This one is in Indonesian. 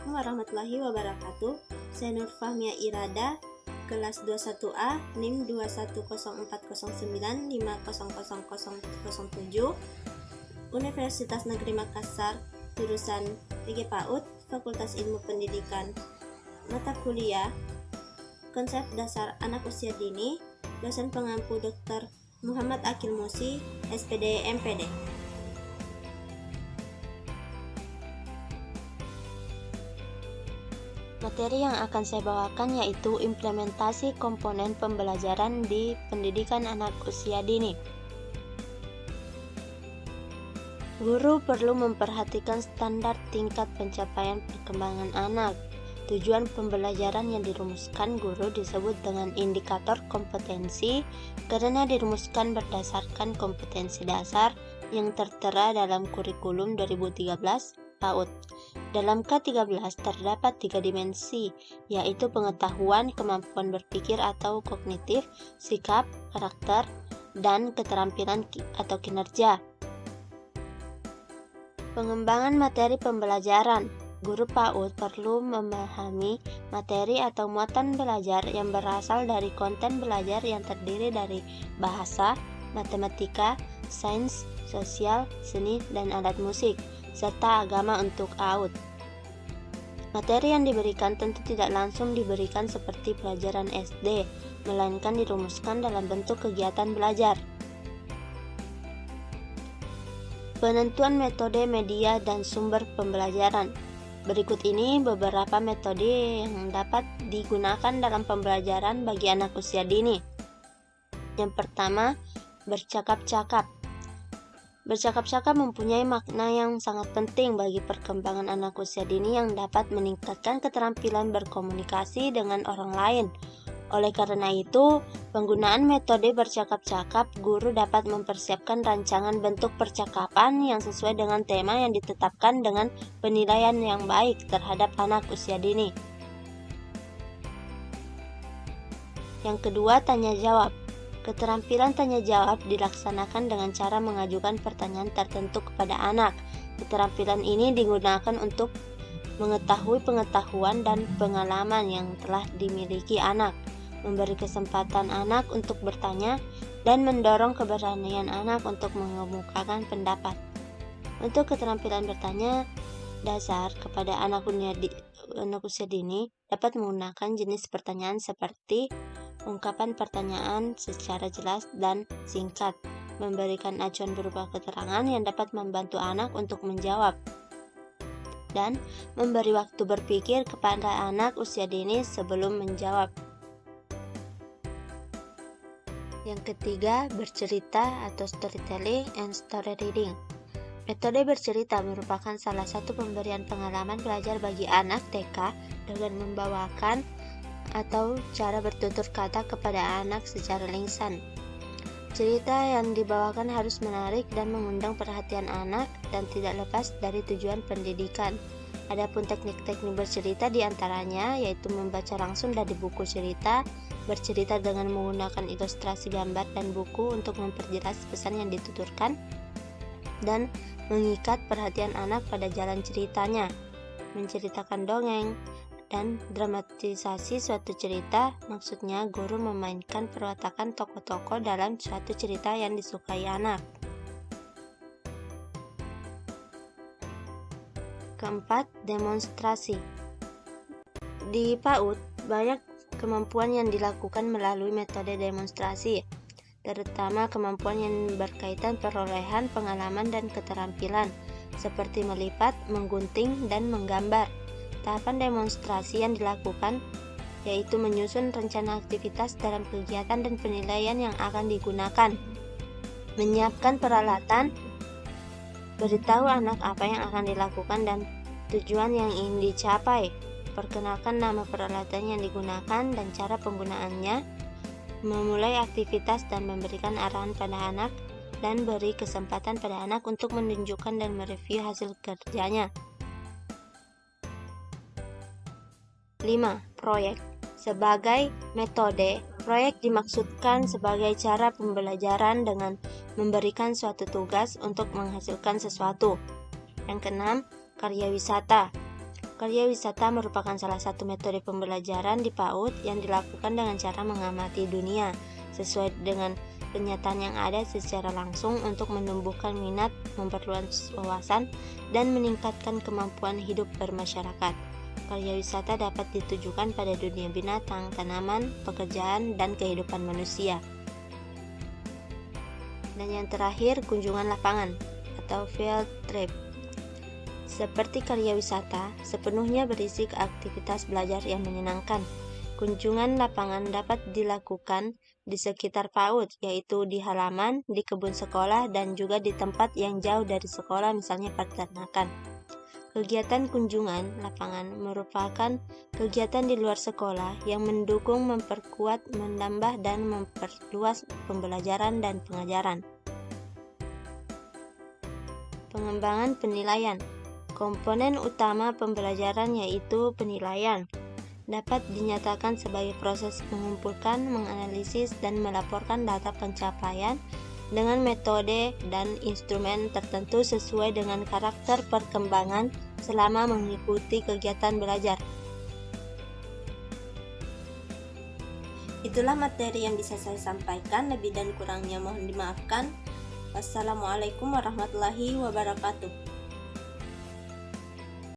Assalamualaikum warahmatullahi wabarakatuh. Saya Nur Fahmia Irada, kelas 21A, NIM 21040950007, Universitas Negeri Makassar, jurusan PG PAUD, Fakultas Ilmu Pendidikan. Mata kuliah Konsep Dasar Anak Usia Dini, dosen pengampu Dr. Muhammad Akil Musi, SPD MPD. Materi yang akan saya bawakan yaitu implementasi komponen pembelajaran di pendidikan anak usia dini. Guru perlu memperhatikan standar tingkat pencapaian perkembangan anak. Tujuan pembelajaran yang dirumuskan guru disebut dengan indikator kompetensi karena dirumuskan berdasarkan kompetensi dasar yang tertera dalam kurikulum 2013 PAUD. Dalam K13 terdapat 3 dimensi, yaitu pengetahuan, kemampuan berpikir atau kognitif, sikap, karakter, dan keterampilan atau kinerja. Pengembangan materi pembelajaran. Guru PAUD perlu memahami materi atau muatan belajar yang berasal dari konten belajar yang terdiri dari bahasa, matematika, sains, sosial, seni, dan alat musik, serta agama untuk AUD. Materi yang diberikan tentu tidak langsung diberikan seperti pelajaran SD, melainkan dirumuskan dalam bentuk kegiatan belajar. Penentuan metode, media, dan sumber pembelajaran. Berikut ini beberapa metode yang dapat digunakan dalam pembelajaran bagi anak usia dini. Yang pertama, bercakap-cakap. Bercakap-cakap mempunyai makna yang sangat penting bagi perkembangan anak usia dini yang dapat meningkatkan keterampilan berkomunikasi dengan orang lain. Oleh karena itu, penggunaan metode bercakap-cakap, guru dapat mempersiapkan rancangan bentuk percakapan yang sesuai dengan tema yang ditetapkan dengan penilaian yang baik terhadap anak usia dini. Yang kedua, tanya jawab. Keterampilan tanya jawab dilaksanakan dengan cara mengajukan pertanyaan tertentu kepada anak. Keterampilan ini digunakan untuk mengetahui pengetahuan dan pengalaman yang telah dimiliki anak, memberi kesempatan anak untuk bertanya, dan mendorong keberanian anak untuk mengemukakan pendapat. Untuk keterampilan bertanya dasar kepada anak usia dini dapat menggunakan jenis pertanyaan seperti ungkapan pertanyaan secara jelas dan singkat, memberikan acuan berupa keterangan yang dapat membantu anak untuk menjawab, dan memberi waktu berpikir kepada anak usia dini sebelum menjawab. Yang ketiga, bercerita atau storytelling and story reading. Metode bercerita merupakan salah satu pemberian pengalaman belajar bagi anak TK dengan membawakan atau cara bertutur kata kepada anak secara lisan. Cerita yang dibawakan harus menarik dan mengundang perhatian anak dan tidak lepas dari tujuan pendidikan. Adapun teknik-teknik bercerita diantaranya yaitu membaca langsung dari buku cerita, bercerita dengan menggunakan ilustrasi gambar dan buku untuk memperjelas pesan yang dituturkan, dan mengikat perhatian anak pada jalan ceritanya, menceritakan dongeng, dan dramatisasi suatu cerita. Maksudnya guru memainkan perwatakan tokoh-tokoh dalam suatu cerita yang disukai anak. Keempat, demonstrasi. Di PAUD, banyak kemampuan yang dilakukan melalui metode demonstrasi, terutama kemampuan yang berkaitan perolehan pengalaman dan keterampilan, seperti melipat, menggunting, dan menggambar. Tahapan demonstrasi yang dilakukan yaitu menyusun rencana aktivitas dalam kegiatan dan penilaian yang akan digunakan, menyiapkan peralatan, beritahu anak apa yang akan dilakukan dan tujuan yang ingin dicapai, perkenalkan nama peralatan yang digunakan dan cara penggunaannya, memulai aktivitas dan memberikan arahan pada anak, dan beri kesempatan pada anak untuk menunjukkan dan mereview hasil kerjanya. 5. Proyek. Sebagai metode, proyek dimaksudkan sebagai cara pembelajaran dengan memberikan suatu tugas untuk menghasilkan sesuatu. Yang keenam, karya wisata. Karya wisata merupakan salah satu metode pembelajaran di PAUD yang dilakukan dengan cara mengamati dunia sesuai dengan kenyataan yang ada secara langsung untuk menumbuhkan minat, memperluas wawasan, dan meningkatkan kemampuan hidup bermasyarakat. Karya wisata dapat ditujukan pada dunia binatang, tanaman, pekerjaan, dan kehidupan manusia. Dan yang terakhir, kunjungan lapangan atau field trip. Seperti karya wisata, sepenuhnya berisi aktivitas belajar yang menyenangkan. Kunjungan lapangan dapat dilakukan di sekitar PAUD, yaitu di halaman, di kebun sekolah, dan juga di tempat yang jauh dari sekolah, misalnya peternakan. Kegiatan kunjungan lapangan merupakan kegiatan di luar sekolah yang mendukung, memperkuat, menambah, dan memperluas pembelajaran dan pengajaran. Pengembangan penilaian. Komponen utama pembelajaran yaitu penilaian. Dapat dinyatakan sebagai proses mengumpulkan, menganalisis, dan melaporkan data pencapaian dengan metode dan instrumen tertentu sesuai dengan karakter perkembangan selama mengikuti kegiatan belajar. Itulah materi yang bisa saya sampaikan, lebih dan kurangnya mohon dimaafkan. Wassalamualaikum warahmatullahi wabarakatuh.